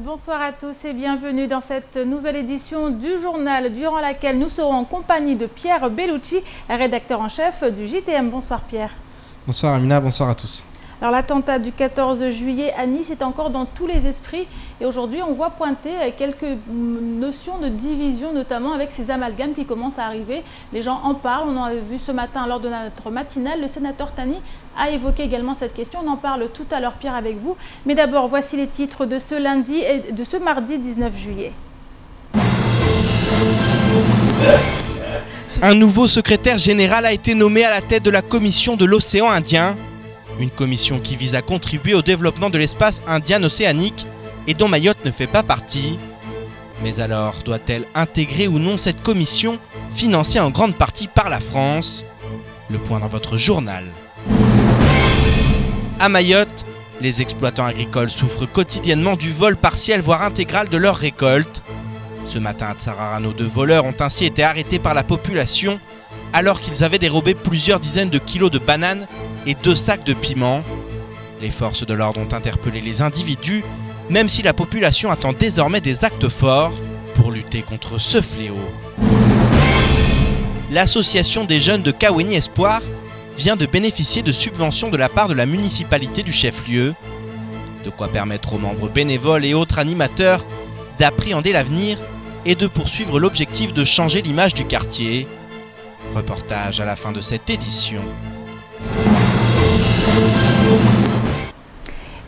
Bonsoir à tous et bienvenue dans cette nouvelle édition du journal durant laquelle nous serons en compagnie de Pierre Bellucci, rédacteur en chef du JTM. Bonsoir Pierre. Bonsoir Amina, bonsoir à tous. Alors l'attentat du 14 juillet à Nice est encore dans tous les esprits et aujourd'hui on voit pointer quelques notions de division, notamment avec ces amalgames qui commencent à arriver. Les gens en parlent, on en a vu ce matin lors de notre matinale. Le sénateur Tani a évoqué également cette question, on en parle tout à l'heure Pierre avec vous. Mais d'abord voici les titres de ce lundi et de ce mardi 19 juillet. Un nouveau secrétaire général a été nommé à la tête de la commission de l'océan Indien. Une commission qui vise à contribuer au développement de l'espace indien océanique et dont Mayotte ne fait pas partie. Mais alors, doit-elle intégrer ou non cette commission, financée en grande partie par la France? Le point dans votre journal. À Mayotte, les exploitants agricoles souffrent quotidiennement du vol partiel voire intégral de leurs récoltes. Ce matin à Tsararano, 2 voleurs ont ainsi été arrêtés par la population alors qu'ils avaient dérobé plusieurs dizaines de kilos de bananes et 2 sacs de piments. Les forces de l'ordre ont interpellé les individus, même si la population attend désormais des actes forts pour lutter contre ce fléau. L'association des jeunes de Kaweni Espoir vient de bénéficier de subventions de la part de la municipalité du chef-lieu. De quoi permettre aux membres bénévoles et autres animateurs d'appréhender l'avenir et de poursuivre l'objectif de changer l'image du quartier. Reportage à la fin de cette édition.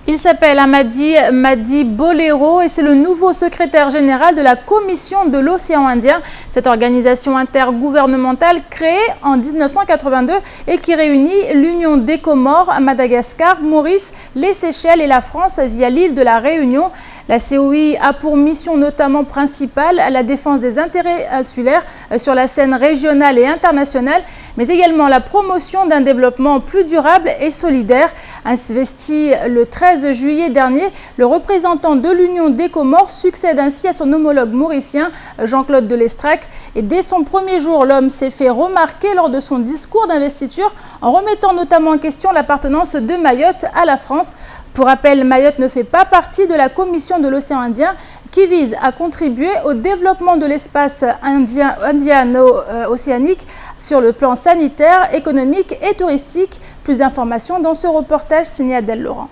Il s'appelle Madi Bolero et c'est le nouveau secrétaire général de la Commission de l'océan Indien. Cette organisation intergouvernementale créée en 1982 et qui réunit l'Union des Comores, Madagascar, Maurice, les Seychelles et la France via l'île de la Réunion. La COI a pour mission notamment principale la défense des intérêts insulaires sur la scène régionale et internationale, mais également la promotion d'un développement plus durable et solidaire. Investi le 13 juillet dernier, le représentant de l'Union des Comores succède ainsi à son homologue mauricien, Jean-Claude Delestrac. Et dès son premier jour, l'homme s'est fait remarquer lors de son discours d'investiture en remettant notamment en question l'appartenance de Mayotte à la France. Pour rappel, Mayotte ne fait pas partie de la Commission de l'océan Indien qui vise à contribuer au développement de l'espace indiano-océanique sur le plan sanitaire, économique et touristique. Plus d'informations dans ce reportage signé Adèle Laurent.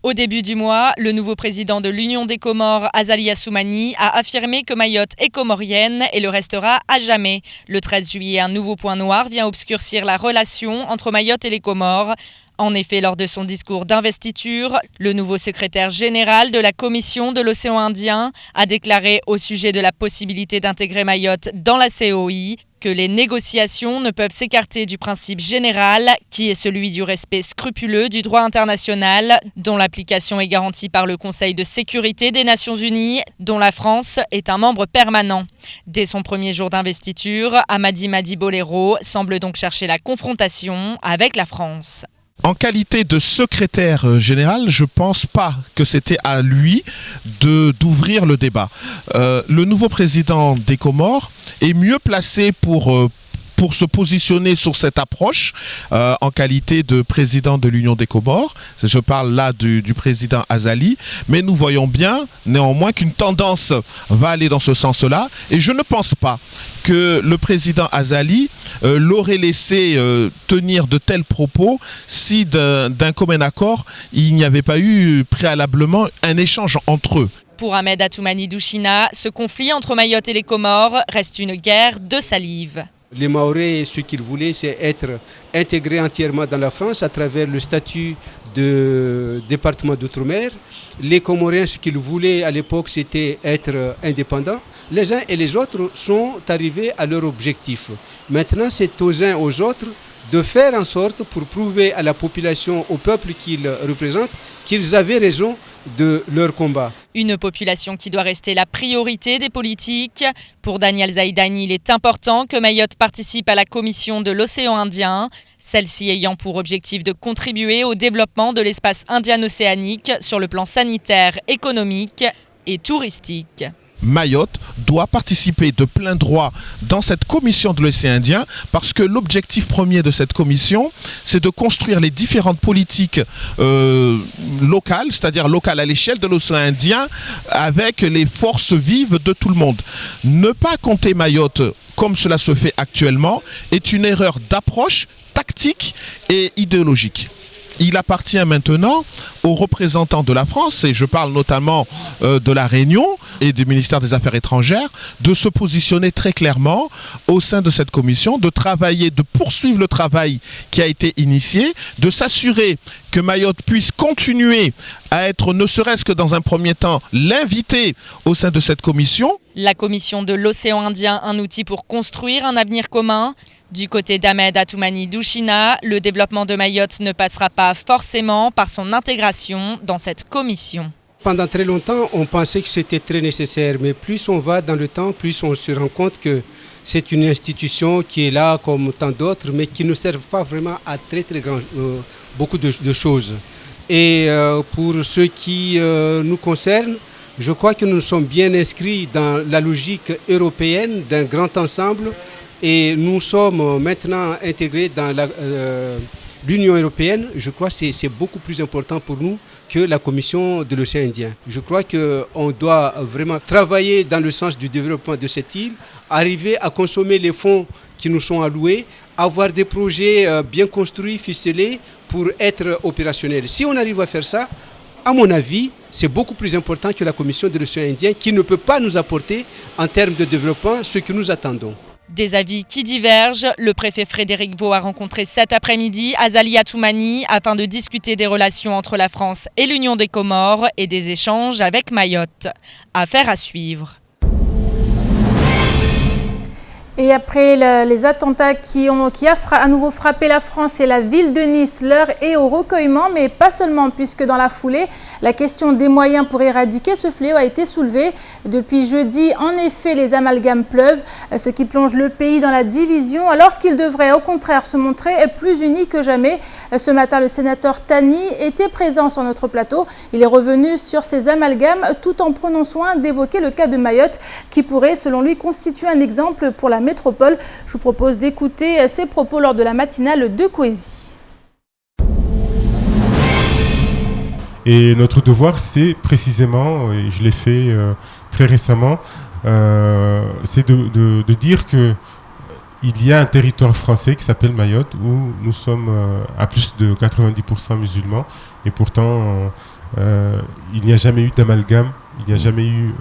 Au début du mois, le nouveau président de l'Union des Comores, Azali Assoumani, a affirmé que Mayotte est comorienne et le restera à jamais. Le 13 juillet, un nouveau point noir vient obscurcir la relation entre Mayotte et les Comores. En effet, lors de son discours d'investiture, le nouveau secrétaire général de la Commission de l'océan Indien a déclaré au sujet de la possibilité d'intégrer Mayotte dans la COI que les négociations ne peuvent s'écarter du principe général qui est celui du respect scrupuleux du droit international dont l'application est garantie par le Conseil de sécurité des Nations Unies dont la France est un membre permanent. Dès son premier jour d'investiture, Madi Bolero semble donc chercher la confrontation avec la France. En qualité de secrétaire général, je ne pense pas que c'était à lui d'ouvrir le débat. Le nouveau président des Comores est mieux placé pour se positionner sur cette approche en qualité de président de l'Union des Comores. Je parle là du président Azali, mais nous voyons bien néanmoins qu'une tendance va aller dans ce sens-là et je ne pense pas que le président Azali l'aurait laissé tenir de tels propos si d'un commun accord il n'y avait pas eu préalablement un échange entre eux. Pour Ahmed Atoumani Douchina, ce conflit entre Mayotte et les Comores reste une guerre de salive. Les Mahorais, ce qu'ils voulaient, c'est être intégrés entièrement dans la France à travers le statut de département d'outre-mer. Les Comoriens, ce qu'ils voulaient à l'époque, c'était être indépendants. Les uns et les autres sont arrivés à leur objectif. Maintenant, c'est aux uns et aux autres de faire en sorte pour prouver à la population, au peuple qu'ils représentent, qu'ils avaient raison de leur combat. Une population qui doit rester la priorité des politiques. Pour Daniel Zaidani, il est important que Mayotte participe à la Commission de l'océan Indien, celle-ci ayant pour objectif de contribuer au développement de l'espace indien-océanique sur le plan sanitaire, économique et touristique. Mayotte doit participer de plein droit dans cette commission de l'océan Indien parce que l'objectif premier de cette commission, c'est de construire les différentes politiques locales, c'est-à-dire locales à l'échelle de l'océan Indien avec les forces vives de tout le monde. Ne pas compter Mayotte comme cela se fait actuellement est une erreur d'approche tactique et idéologique. Il appartient maintenant aux représentants de la France, et je parle notamment de la Réunion et du ministère des Affaires étrangères, de se positionner très clairement au sein de cette commission, de travailler, de poursuivre le travail qui a été initié, de s'assurer que Mayotte puisse continuer à être, ne serait-ce que dans un premier temps, l'invité au sein de cette commission. La commission de l'océan Indien, un outil pour construire un avenir commun. Du côté d'Ahmed Atoumani Douchina, le développement de Mayotte ne passera pas forcément par son intégration dans cette commission. Pendant très longtemps, on pensait que c'était très nécessaire, mais plus on va dans le temps, plus on se rend compte que c'est une institution qui est là comme tant d'autres, mais qui ne sert pas vraiment à beaucoup de choses. Et pour ce qui nous concerne, je crois que nous sommes bien inscrits dans la logique européenne d'un grand ensemble. Et nous sommes maintenant intégrés dans l'Union européenne. Je crois que c'est beaucoup plus important pour nous que la Commission de l'océan Indien. Je crois qu'on doit vraiment travailler dans le sens du développement de cette île, arriver à consommer les fonds qui nous sont alloués, avoir des projets bien construits, ficelés pour être opérationnels. Si on arrive à faire ça, à mon avis, c'est beaucoup plus important que la Commission de l'océan Indien qui ne peut pas nous apporter en termes de développement ce que nous attendons. Des avis qui divergent. Le préfet Frédéric Vaux a rencontré cet après-midi Azali Atoumani afin de discuter des relations entre la France et l'Union des Comores et des échanges avec Mayotte. Affaire à suivre. Et après les attentats qui ont à nouveau frappé la France et la ville de Nice, l'heure est au recueillement, mais pas seulement, puisque dans la foulée, la question des moyens pour éradiquer ce fléau a été soulevée. Depuis jeudi, en effet, les amalgames pleuvent, ce qui plonge le pays dans la division, alors qu'il devrait au contraire se montrer plus uni que jamais. Ce matin, le sénateur Tani était présent sur notre plateau. Il est revenu sur ces amalgames tout en prenant soin d'évoquer le cas de Mayotte, qui pourrait, selon lui, constituer un exemple pour la métropole. Je vous propose d'écouter ses propos lors de la matinale de Coésie. Et notre devoir, c'est précisément, et je l'ai fait très récemment, c'est de dire que il y a un territoire français qui s'appelle Mayotte où nous sommes à plus de 90% musulmans et pourtant il n'y a jamais eu d'amalgame. Il n'y a jamais eu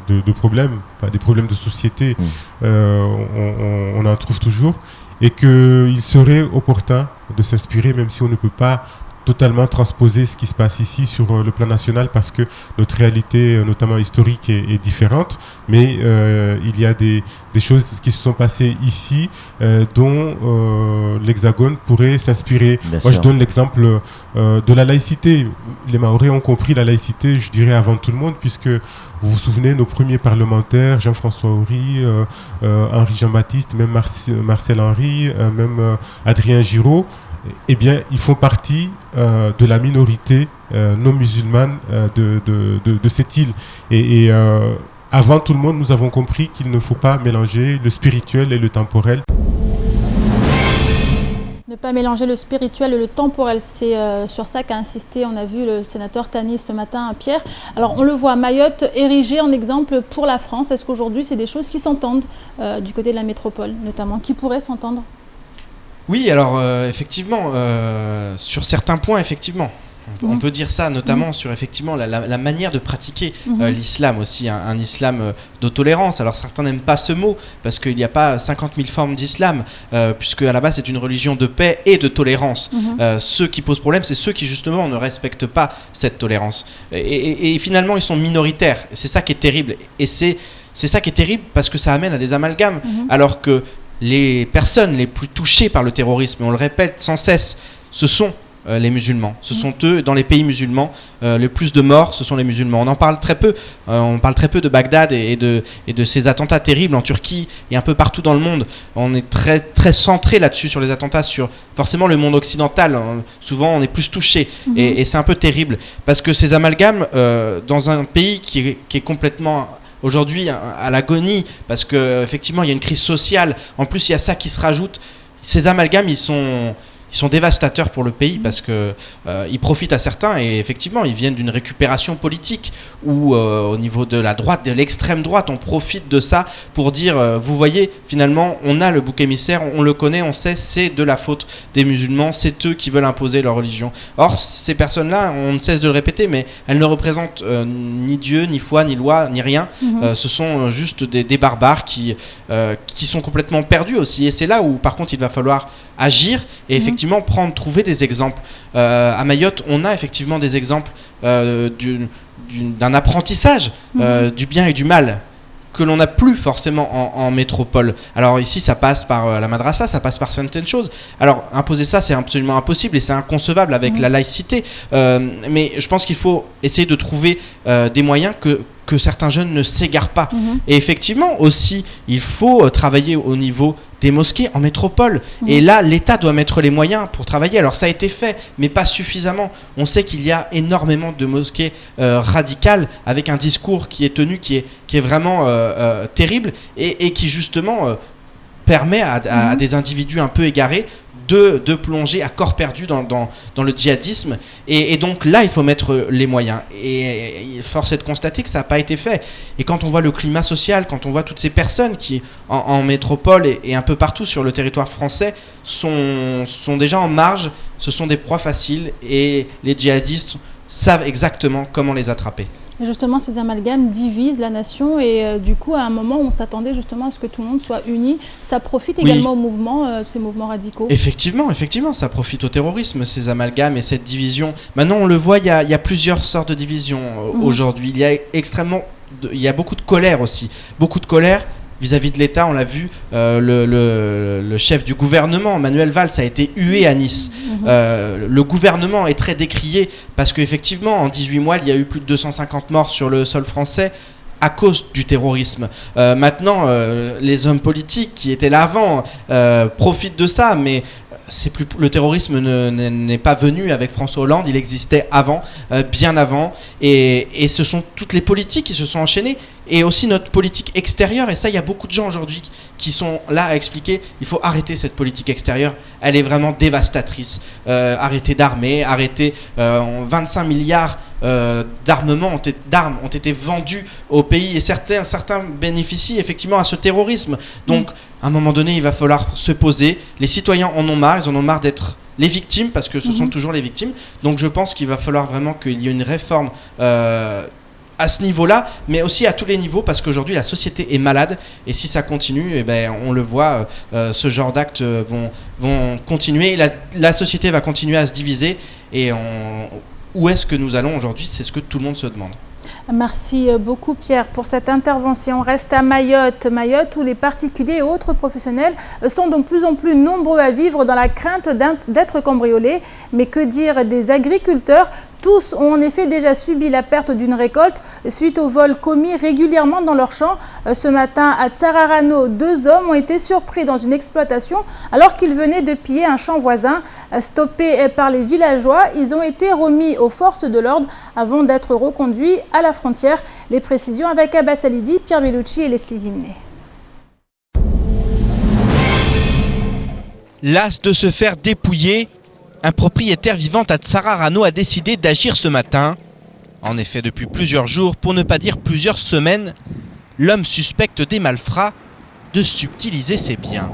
de problème, des problèmes de société, on en trouve toujours, et qu'il serait opportun de s'inspirer, même si on ne peut pas totalement transposer ce qui se passe ici sur le plan national, parce que notre réalité, notamment historique, est différente, mais il y a des choses qui se sont passées ici dont l'Hexagone pourrait s'inspirer. Moi, je donne l'exemple de la laïcité. Les Mahorais ont compris la laïcité, je dirais, avant tout le monde, puisque vous vous souvenez, nos premiers parlementaires, Jean-François Horry, Henri Jean-Baptiste, même Marcel Henry, même Adrien Giraud, eh bien, ils font partie de la minorité non musulmane de cette île. Et avant tout le monde, nous avons compris qu'il ne faut pas mélanger le spirituel et le temporel. Ne pas mélanger le spirituel et le temporel, c'est sur ça qu'a insisté, on a vu le sénateur Tani ce matin, Pierre. Alors on le voit, Mayotte érigé en exemple pour la France. Est-ce qu'aujourd'hui c'est des choses qui s'entendent du côté de la métropole, notamment, qui pourraient s'entendre ? Oui, alors effectivement, sur certains points, effectivement. On peut dire ça, notamment sur effectivement la manière de pratiquer l'islam aussi, un islam de tolérance. Alors certains n'aiment pas ce mot, parce qu'il n'y a pas 50 000 formes d'islam, puisque à la base c'est une religion de paix et de tolérance. Ceux qui posent problème, c'est ceux qui justement ne respectent pas cette tolérance. Et finalement, ils sont minoritaires. C'est ça qui est terrible. Et c'est ça qui est terrible, parce que ça amène à des amalgames, alors que les personnes les plus touchées par le terrorisme, et on le répète sans cesse, ce sont les musulmans. Ce sont eux, dans les pays musulmans, le plus de morts, ce sont les musulmans. On en parle très peu. On parle très peu de Bagdad et de ces attentats terribles en Turquie et un peu partout dans le monde. On est très, très centré là-dessus, sur les attentats, sur forcément le monde occidental. Souvent, on est plus touché. Et c'est un peu terrible. Parce que ces amalgames, dans un pays qui est complètement aujourd'hui à l'agonie parce que effectivement il y a une crise sociale. En plus il y a ça qui se rajoute. Ces amalgames ils sont dévastateurs pour le pays parce que ils profitent à certains et effectivement ils viennent d'une récupération politique où au niveau de la droite, de l'extrême droite, on profite de ça pour dire vous voyez finalement on a le bouc émissaire, on le connaît, on sait c'est de la faute des musulmans, c'est eux qui veulent imposer leur religion. Or ces personnes-là, on ne cesse de le répéter, mais elles ne représentent ni Dieu, ni foi, ni loi, ni rien. Ce sont juste des barbares qui sont complètement perdus aussi et c'est là où par contre il va falloir agir et effectivement trouver des exemples. À Mayotte, on a effectivement des exemples d'un apprentissage du bien et du mal que l'on n'a plus forcément en métropole. Alors ici, ça passe par la madrasa, ça passe par certaines choses. Alors imposer ça, c'est absolument impossible et c'est inconcevable avec la laïcité. Mais je pense qu'il faut essayer de trouver des moyens que certains jeunes ne s'égarent pas. Et effectivement aussi, il faut travailler au niveau des mosquées en métropole. Et là, l'État doit mettre les moyens pour travailler. Alors ça a été fait, mais pas suffisamment. On sait qu'il y a énormément de mosquées radicales avec un discours qui est tenu, qui est vraiment terrible et qui justement permet à des individus un peu égarés de plonger à corps perdu dans le djihadisme et donc là il faut mettre les moyens et force est de constater que ça n'a pas été fait et quand on voit le climat social, quand on voit toutes ces personnes qui en métropole et un peu partout sur le territoire français sont déjà en marge, ce sont des proies faciles et les djihadistes savent exactement comment les attraper. Et justement, ces amalgames divisent la nation et du coup, à un moment où on s'attendait justement à ce que tout le monde soit uni, ça profite également au mouvement, ces mouvements radicaux. Effectivement, ça profite au terrorisme, ces amalgames et cette division. Maintenant, on le voit, il y a plusieurs sortes de divisions aujourd'hui. Il y a beaucoup de colère aussi, vis-à-vis de l'État. On l'a vu, le chef du gouvernement, Manuel Valls, a été hué à Nice. Le gouvernement est très décrié parce qu'effectivement, en 18 mois, il y a eu plus de 250 morts sur le sol français à cause du terrorisme. Maintenant, les hommes politiques qui étaient là avant profitent de ça, mais le terrorisme n'est pas venu avec François Hollande, il existait avant, bien avant, et ce sont toutes les politiques qui se sont enchaînées, et aussi notre politique extérieure, et ça il y a beaucoup de gens aujourd'hui qui sont là à expliquer, il faut arrêter cette politique extérieure, elle est vraiment dévastatrice, arrêter d'armer, 25 milliards d'armes ont été vendus au pays, et certains bénéficient effectivement à ce terrorisme, donc à un moment donné il va falloir se poser, les citoyens en ont marre, ils en ont marre d'être les victimes, parce que ce sont toujours les victimes, donc je pense qu'il va falloir vraiment qu'il y ait une réforme à ce niveau-là, mais aussi à tous les niveaux, parce qu'aujourd'hui la société est malade, et si ça continue, on le voit, ce genre d'actes vont continuer, la société va continuer à se diviser, et où est-ce que nous allons aujourd'hui? C'est ce que tout le monde se demande. Merci beaucoup Pierre pour cette intervention. On reste à Mayotte, où les particuliers et autres professionnels sont de plus en plus nombreux à vivre dans la crainte d'être cambriolés. Mais que dire des agriculteurs? Tous ont en effet déjà subi la perte d'une récolte suite aux vols commis régulièrement dans leurs champs. Ce matin à Tsararano, 2 hommes ont été surpris dans une exploitation alors qu'ils venaient de piller un champ voisin. Stoppés par les villageois, ils ont été remis aux forces de l'ordre avant d'être reconduits à la frontière. Les précisions avec Abbas Alidi, Pierre Bellucci et Leslie Vimnet. Las de se faire dépouiller, un propriétaire vivant à Tsararano a décidé d'agir ce matin. En effet, depuis plusieurs jours, pour ne pas dire plusieurs semaines, l'homme suspecte des malfrats de subtiliser ses biens.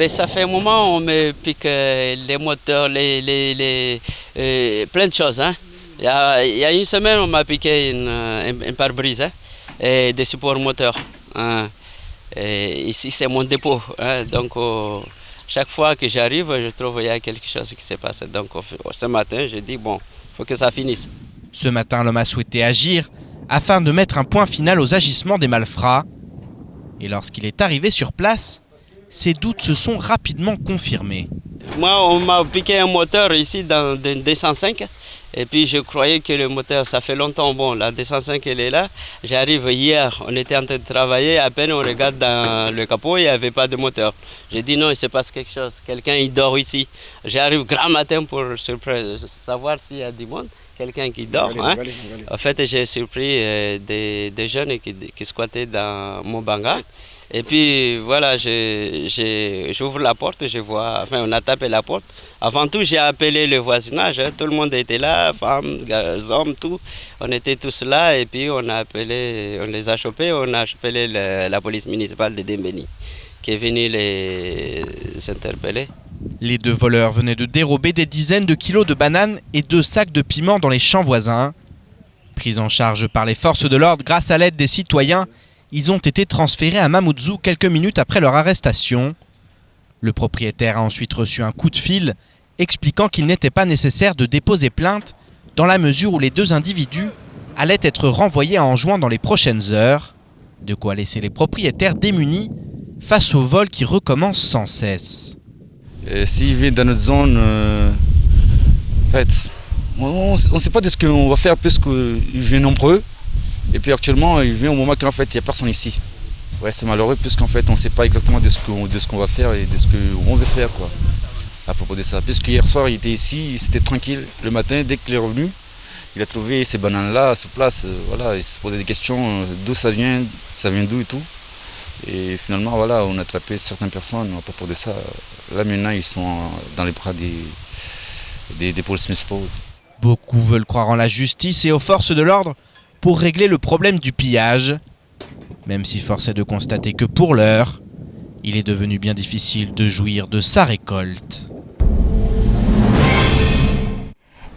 Ça fait un moment on me pique les moteurs, plein de choses. Il y a une semaine, on m'a piqué un pare-brise et des supports moteurs. Ici, c'est mon dépôt. Donc, chaque fois que j'arrive, je trouve qu'il y a quelque chose qui s'est passé. Donc ce matin, j'ai dit, il faut que ça finisse. Ce matin, l'homme a souhaité agir afin de mettre un point final aux agissements des malfrats. Et lorsqu'il est arrivé sur place, ses doutes se sont rapidement confirmés. Moi, on m'a piqué un moteur ici dans le D105. Et puis je croyais que le moteur, ça fait longtemps, bon, la D105 elle est là. J'arrive hier, on était en train de travailler, à peine on regarde dans le capot, il n'y avait pas de moteur. J'ai dit non, il se passe quelque chose, quelqu'un il dort ici. J'arrive grand matin pour savoir s'il y a du monde, quelqu'un qui dort. En fait, j'ai surpris des jeunes qui squattaient dans mon banga. Et puis voilà, j'ouvre la porte, je vois, enfin on a tapé la porte. Avant tout, j'ai appelé le voisinage, tout le monde était là, femmes, hommes, tout. On était tous là et puis on les a chopés, on a appelé la police municipale de Dembéni qui est venue les interpeller. Les 2 voleurs venaient de dérober des dizaines de kilos de bananes et 2 sacs de piments dans les champs voisins. Pris en charge par les forces de l'ordre grâce à l'aide des citoyens, ils ont été transférés à Mamoudzou quelques minutes après leur arrestation. Le propriétaire a ensuite reçu un coup de fil expliquant qu'il n'était pas nécessaire de déposer plainte dans la mesure où les 2 individus allaient être renvoyés à Anjouan dans les prochaines heures. De quoi laisser les propriétaires démunis face aux vols qui recommencent sans cesse. S'ils viennent dans notre zone, en fait, on ne sait pas de ce qu'on va faire puisqu'ils viennent nombreux. Et puis actuellement, il vient au moment qu'en fait, il n'y a personne ici. Ouais, c'est malheureux puisqu'en fait, on ne sait pas exactement de ce qu'on va faire et de ce qu'on veut faire, quoi, à propos de ça. Puisque hier soir, il était ici, c'était tranquille. Le matin, dès qu'il est revenu, il a trouvé ces bananes-là sur place. Voilà, il se posait des questions, d'où ça vient d'où et tout. Et finalement, voilà, on a attrapé certaines personnes à propos de ça. Là, maintenant, ils sont dans les bras des polices municipaux. Beaucoup veulent croire en la justice et aux forces de l'ordre pour régler le problème du pillage, même si force est de constater que pour l'heure, il est devenu bien difficile de jouir de sa récolte.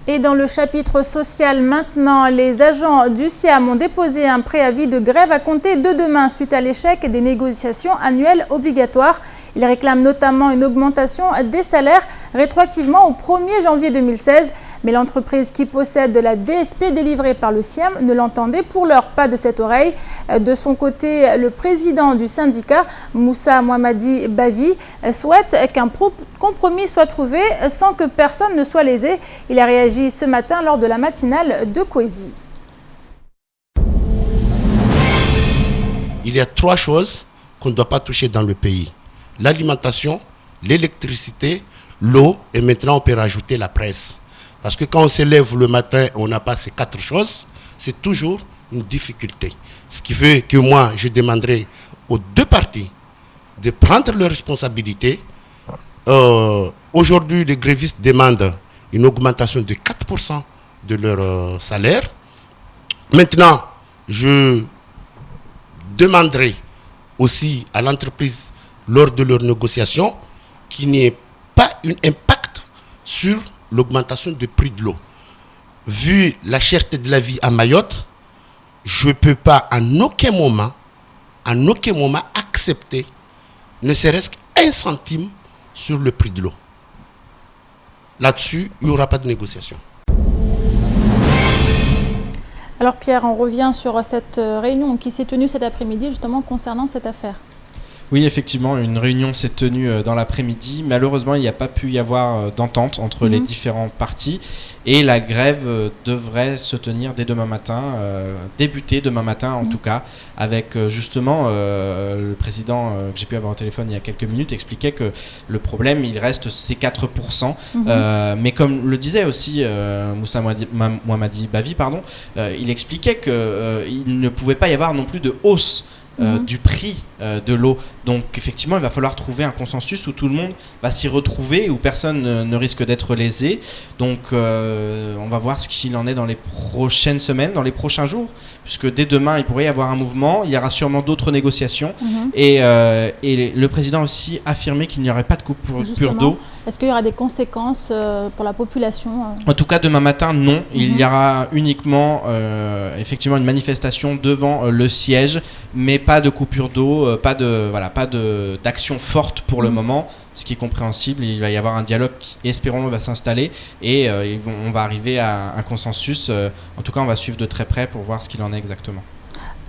Et dans le chapitre social maintenant, les agents du SIAM ont déposé un préavis de grève à compter de demain suite à l'échec des négociations annuelles obligatoires. Ils réclament notamment une augmentation des salaires rétroactivement au 1er janvier 2016. Mais l'entreprise qui possède la DSP délivrée par le SIAM ne l'entendait pour l'heure pas de cette oreille. De son côté, le président du syndicat, Moussa Mohamadi Bavi, souhaite qu'un compromis soit trouvé sans que personne ne soit lésé. Il a réagi ce matin lors de la matinale de Kwezi. Il y a 3 choses qu'on ne doit pas toucher dans le pays. L'alimentation, l'électricité, l'eau et maintenant on peut rajouter la presse. Parce que quand on se lève le matin, on n'a pas ces 4 choses, c'est toujours une difficulté. Ce qui fait que moi, je demanderai aux 2 parties de prendre leurs responsabilités. Aujourd'hui, les grévistes demandent une augmentation de 4% de leur salaire. Maintenant, je demanderai aussi à l'entreprise, lors de leurs négociations, qu'il n'y ait pas un impact sur l'augmentation du prix de l'eau. Vu la cherté de la vie à Mayotte, je ne peux pas en aucun moment accepter ne serait-ce qu'1 centime sur le prix de l'eau. Là-dessus, il n'y aura pas de négociation. Alors Pierre, on revient sur cette réunion qui s'est tenue cet après-midi justement concernant cette affaire. Oui, effectivement, une réunion s'est tenue dans l'après-midi. Malheureusement, il n'y a pas pu y avoir d'entente entre les différentes parties et la grève devrait se tenir dès demain matin, débuter demain matin en tout cas, avec justement le président que j'ai pu avoir au téléphone il y a quelques minutes expliquait que le problème, il reste ces 4%. Mais comme le disait aussi Moussa Mohamadi Bavi, il expliquait qu'il ne pouvait pas y avoir non plus de hausse du prix de l'eau. Donc effectivement, il va falloir trouver un consensus où tout le monde va s'y retrouver, où personne ne risque d'être lésé. Donc on va voir ce qu'il en est dans les prochaines semaines, dans les prochains jours, puisque dès demain, il pourrait y avoir un mouvement, il y aura sûrement d'autres négociations. Et le président aussi affirmé qu'il n'y aurait pas de coupure d'eau. Est-ce qu'il y aura des conséquences pour la population En tout cas, demain matin, non. Il y aura uniquement effectivement une manifestation devant le siège, mais pas de coupure d'eau, pas d'action forte pour le moment, ce qui est compréhensible. Il va y avoir un dialogue qui, espérons-le, va s'installer et on va arriver à un consensus. En tout cas, on va suivre de très près pour voir ce qu'il en est exactement.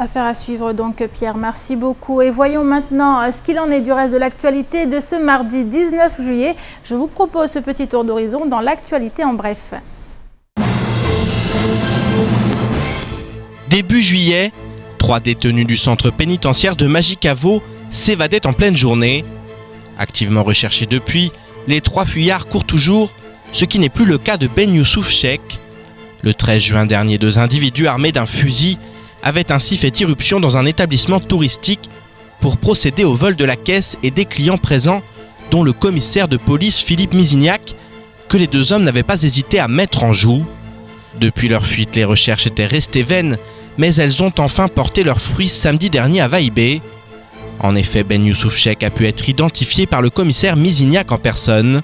Affaire à suivre donc Pierre, merci beaucoup. Et voyons maintenant ce qu'il en est du reste de l'actualité de ce mardi 19 juillet. Je vous propose ce petit tour d'horizon dans l'actualité en bref. Début juillet, 3 détenus du centre pénitentiaire de Majicavo s'évadaient en pleine journée. Activement recherchés depuis, les 3 fuyards courent toujours, ce qui n'est plus le cas de Ben Youssouf Cheikh. Le 13 juin dernier, 2 individus armés d'un fusil avaient ainsi fait irruption dans un établissement touristique pour procéder au vol de la caisse et des clients présents, dont le commissaire de police Philippe Misignac, que les 2 hommes n'avaient pas hésité à mettre en joue. Depuis leur fuite, les recherches étaient restées vaines, mais elles ont enfin porté leurs fruits samedi dernier à Vaïbé. En effet, Ben Youssouf Cheikh a pu être identifié par le commissaire Misignac en personne.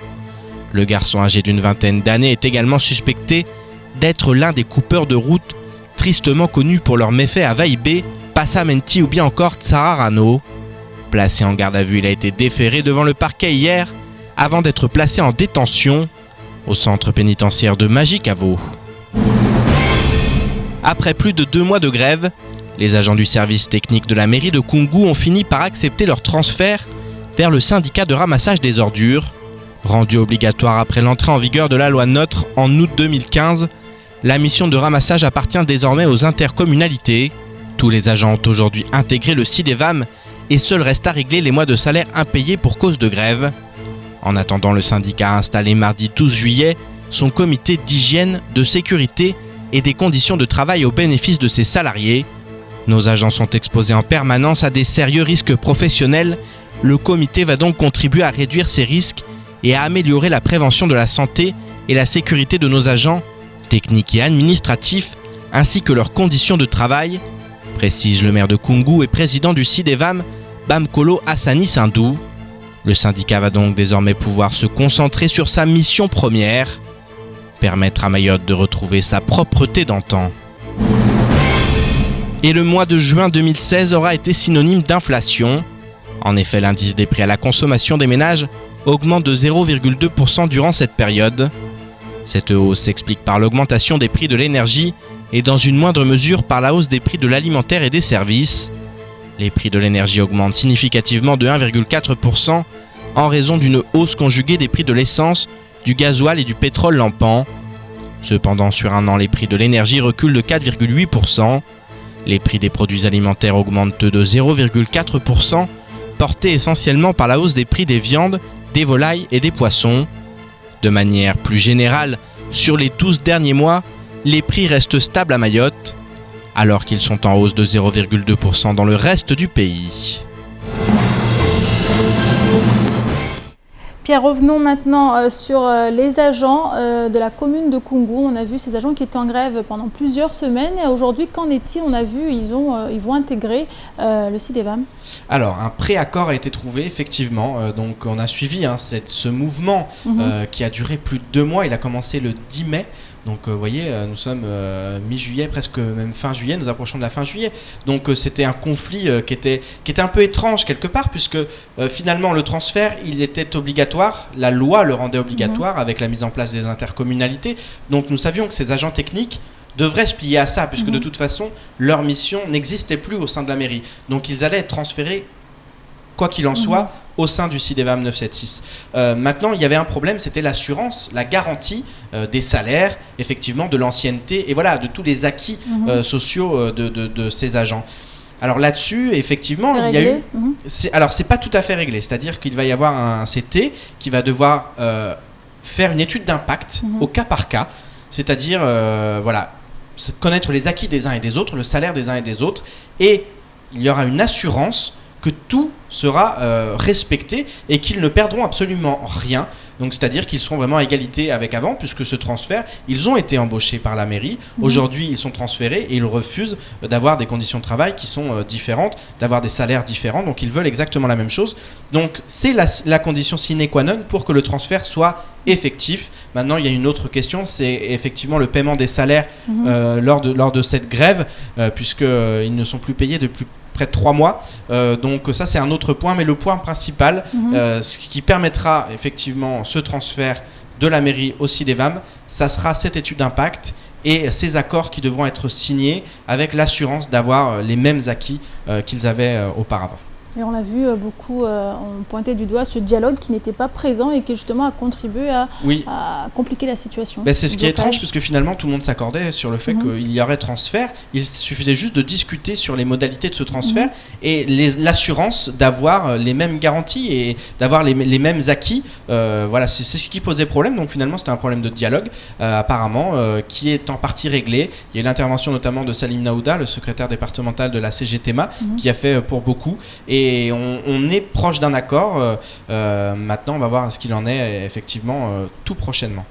Le garçon âgé d'une vingtaine d'années est également suspecté d'être l'un des coupeurs de route tristement connus pour leurs méfaits à Vaïbé, Passamenti ou bien encore Tsararano. Placé en garde à vue, il a été déféré devant le parquet hier avant d'être placé en détention au centre pénitentiaire de Majicavo. Après plus de 2 mois de grève, les agents du service technique de la mairie de Koungou ont fini par accepter leur transfert vers le syndicat de ramassage des ordures. Rendu obligatoire après l'entrée en vigueur de la loi NOTRe en août 2015, la mission de ramassage appartient désormais aux intercommunalités. Tous les agents ont aujourd'hui intégré le CIDEVAM et seul reste à régler les mois de salaire impayés pour cause de grève. En attendant, le syndicat a installé mardi 12 juillet son comité d'hygiène, de sécurité et des conditions de travail au bénéfice de ses salariés. Nos agents sont exposés en permanence à des sérieux risques professionnels. Le comité va donc contribuer à réduire ces risques et à améliorer la prévention de la santé et la sécurité de nos agents, techniques et administratifs, ainsi que leurs conditions de travail, précise le maire de Koungou et président du CIDEVAM, Bamkolo Hassani Sindou. Le syndicat va donc désormais pouvoir se concentrer sur sa mission première, permettre à Mayotte de retrouver sa propreté d'antan. Et le mois de juin 2016 aura été synonyme d'inflation. En effet, l'indice des prix à la consommation des ménages augmente de 0,2% durant cette période. Cette hausse s'explique par l'augmentation des prix de l'énergie et dans une moindre mesure par la hausse des prix de l'alimentaire et des services. Les prix de l'énergie augmentent significativement de 1,4% en raison d'une hausse conjuguée des prix de l'essence, du gasoil et du pétrole lampant. Cependant, sur un an, les prix de l'énergie reculent de 4,8%. Les prix des produits alimentaires augmentent de 0,4%, portés essentiellement par la hausse des prix des viandes, des volailles et des poissons. De manière plus générale, sur les 12 derniers mois, les prix restent stables à Mayotte, alors qu'ils sont en hausse de 0,2% dans le reste du pays. Pierre, revenons maintenant sur les agents de la commune de Koungou. On a vu ces agents qui étaient en grève pendant plusieurs semaines. Et aujourd'hui, qu'en est-il? On a vu, ils vont intégrer le CIDEVAM. Alors, un préaccord a été trouvé, effectivement. Donc, on a suivi ce mouvement qui a duré plus de 2 mois. Il a commencé le 10 mai. Donc, vous voyez, nous sommes mi-juillet, presque même fin juillet, nous approchons de la fin juillet. Donc, c'était un conflit qui était un peu étrange quelque part, puisque finalement, le transfert, il était obligatoire. La loi le rendait obligatoire avec la mise en place des intercommunalités. Donc, nous savions que ces agents techniques devraient se plier à ça, puisque de toute façon, leur mission n'existait plus au sein de la mairie. Donc, ils allaient être transférés, quoi qu'il en soit, au sein du CIDEVAM 976. Maintenant, il y avait un problème, c'était l'assurance, la garantie des salaires, effectivement, de l'ancienneté et voilà, de tous les acquis sociaux de ces agents. Alors là-dessus, effectivement, il y a eu... Alors, c'est pas tout à fait réglé, c'est-à-dire qu'il va y avoir un CT qui va devoir faire une étude d'impact au cas par cas, c'est-à-dire, voilà, connaître les acquis des uns et des autres, le salaire des uns et des autres, et il y aura une assurance que tout sera respecté et qu'ils ne perdront absolument rien. Donc, c'est-à-dire qu'ils seront vraiment à égalité avec avant, puisque ce transfert, ils ont été embauchés par la mairie. Aujourd'hui, ils sont transférés et ils refusent d'avoir des conditions de travail qui sont différentes, d'avoir des salaires différents. Donc, ils veulent exactement la même chose. Donc, c'est la condition sine qua non pour que le transfert soit effectif. Maintenant, il y a une autre question, c'est effectivement le paiement des salaires lors de cette grève, puisqu'ils ne sont plus payés depuis près de 3 mois. Donc ça, c'est un autre point. Mais le point principal, ce qui permettra effectivement ce transfert de la mairie au CIDEVAM, ça sera cette étude d'impact et ces accords qui devront être signés avec l'assurance d'avoir les mêmes acquis qu'ils avaient auparavant. Et on l'a vu, beaucoup ont pointé du doigt ce dialogue qui n'était pas présent et qui justement a contribué à compliquer la situation. C'est ce qui est étrange, parce que finalement tout le monde s'accordait sur le fait qu'il y aurait transfert. Il suffisait juste de discuter sur les modalités de ce transfert et l'assurance d'avoir les mêmes garanties et d'avoir les mêmes acquis. Voilà, c'est ce qui posait problème. Donc finalement c'était un problème de dialogue apparemment qui est en partie réglé. Il y a eu l'intervention notamment de Salim Naouda, le secrétaire départemental de la CGTMA, qui a fait pour beaucoup. Et on est proche d'un accord. Maintenant, on va voir ce qu'il en est effectivement tout prochainement.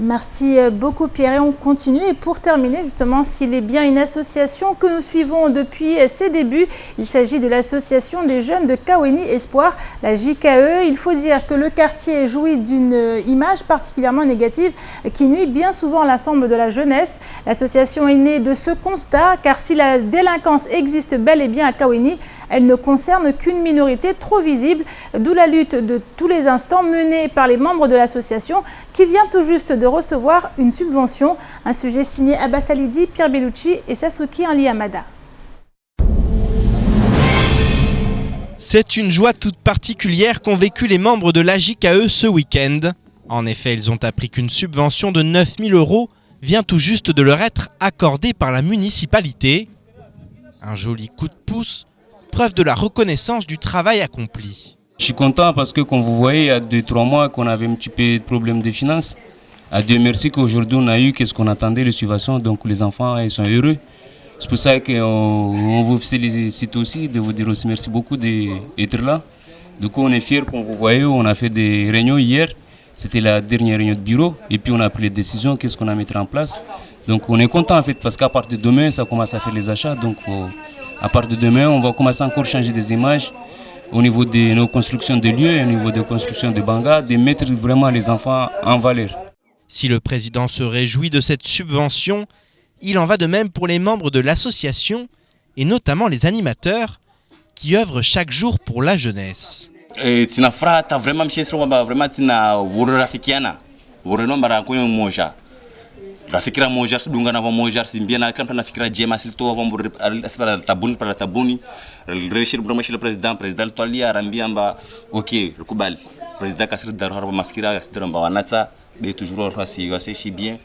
Merci beaucoup Pierre et on continue. Et pour terminer justement, s'il est bien une association que nous suivons depuis ses débuts, il s'agit de l'association des jeunes de Kaweni Espoir, la JKE. Il faut dire que le quartier jouit d'une image particulièrement négative qui nuit bien souvent à l'ensemble de la jeunesse. L'association est née de ce constat car si la délinquance existe bel et bien à Kaweni, elle ne concerne qu'une minorité trop visible, d'où la lutte de tous les instants menée par les membres de l'association qui vient tout juste de recevoir une subvention. Un sujet signé Abbas Alidi, Pierre Bellucci et Sasuki Ali Hamada. C'est une joie toute particulière qu'ont vécu les membres de l'AJKE ce week-end. En effet, ils ont appris qu'une subvention de 9 000 € vient tout juste de leur être accordée par la municipalité. Un joli coup de pouce, preuve de la reconnaissance du travail accompli. Je suis content parce que, comme vous voyez, il y a 2-3 mois qu'on avait un petit peu de problème de finances. À Dieu merci qu'aujourd'hui on a eu ce qu'on attendait, les subventions, donc les enfants ils sont heureux. C'est pour ça qu'on vous félicite aussi, de vous dire aussi merci beaucoup d'être là. Du coup on est fiers, comme vous voyez, on a fait des réunions hier, c'était la dernière réunion de bureau, et puis on a pris les décisions, qu'est-ce qu'on a mis en place. Donc on est content en fait, parce qu'à partir de demain, ça commence à faire les achats, donc à partir de demain, on va commencer encore à changer des images au niveau de nos constructions de lieux, au niveau des constructions de bangas, de mettre vraiment les enfants en valeur. Si le président se réjouit de cette subvention, il en va de même pour les membres de l'association et notamment les animateurs qui œuvrent chaque jour pour la jeunesse. Rafikira moja sedungana va moja simbiana kan na fikira jema silto va mbur asbara tabuni para tabuni reshir bramashi le président tolia rambiamba OK rekubali président kasir dar harba mafikira kasir mba wanatsa be toujours rasi wasi bien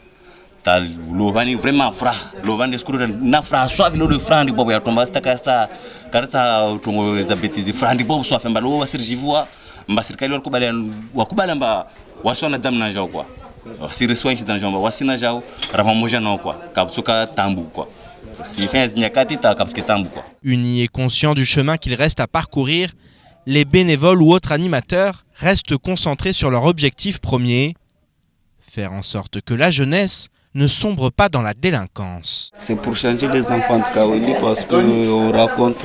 tal lovani vraiment fra lovani skuru na fra soif lo de frandi bobo ya tomba sta kasta karsa tongo za betizi frandi bobo soif mba lo wasir jivua mba serikali wakubali mba wasona damna jaw quoi. Si reçoit dans jambe wasina jao rama moja non quoi kapsuka tambu quoi si fait nyakati ta kapske tambu quoi. Unis et conscients du chemin qu'il reste à parcourir, les bénévoles ou autres animateurs restent concentrés sur leur objectif premier, faire en sorte que la jeunesse ne sombre pas dans la délinquance. C'est pour changer les enfants de Kaweni parce qu'on raconte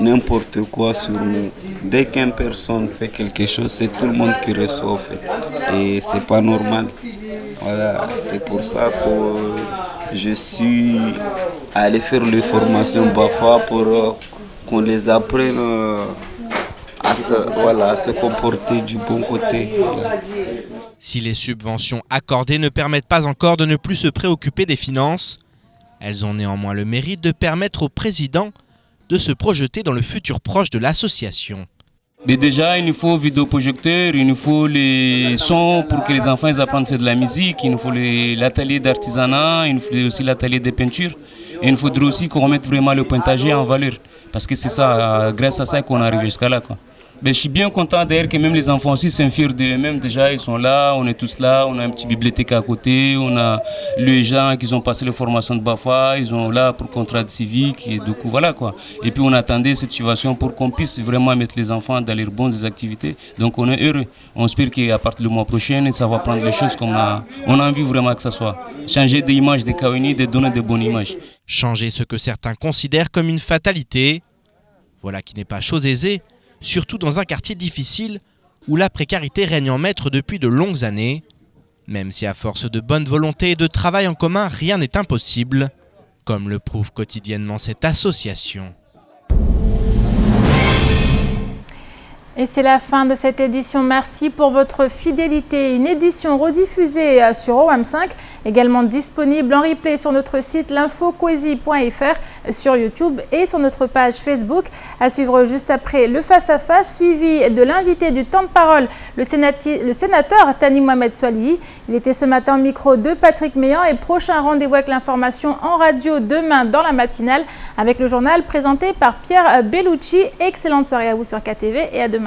n'importe quoi sur nous. Dès qu'une personne fait quelque chose, c'est tout le monde qui reçoit. Et c'est pas normal. Voilà, c'est pour ça que je suis allé faire les formations BAFA pour qu'on les apprenne à se comporter du bon côté. Voilà. Si les subventions accordées ne permettent pas encore de ne plus se préoccuper des finances, elles ont néanmoins le mérite de permettre au président de se projeter dans le futur proche de l'association. Mais déjà, il nous faut vidéoprojecteurs, il nous faut les sons pour que les enfants ils apprennent à faire de la musique, il nous faut l'atelier d'artisanat, il nous faut aussi l'atelier de peinture. Et il faudrait aussi qu'on remette vraiment le pointager en valeur. Parce que c'est ça, grâce à ça qu'on arrive jusqu'à là, quoi. Mais je suis bien content d'ailleurs que même les enfants aussi sont fiers d'eux-mêmes. Déjà, ils sont là, on est tous là, on a une petite bibliothèque à côté, on a les gens qui ont passé les formations de BAFA, ils sont là pour contrat civique, et du coup, voilà quoi. Et puis on attendait cette situation pour qu'on puisse vraiment mettre les enfants dans les bonnes activités. Donc on est heureux. On espère qu'à partir du mois prochain, ça va prendre les choses comme on a envie vraiment que ça soit. Changer d'image de Kaweni, de donner de bonnes images. Changer ce que certains considèrent comme une fatalité, voilà qui n'est pas chose aisée. Surtout dans un quartier difficile où la précarité règne en maître depuis de longues années. Même si à force de bonne volonté et de travail en commun, rien n'est impossible, comme le prouve quotidiennement cette association. Et c'est la fin de cette édition. Merci pour votre fidélité. Une édition rediffusée sur OM5, également disponible en replay sur notre site l'infocoesie.fr, sur YouTube et sur notre page Facebook. À suivre juste après le face-à-face, suivi de l'invité du temps de parole, le sénateur Thani Mohamed Soilihi. Il était ce matin au micro de Patrick Meillan et prochain rendez-vous avec l'information en radio demain dans la matinale avec le journal présenté par Pierre Bellucci. Excellente soirée à vous sur KTV et à demain.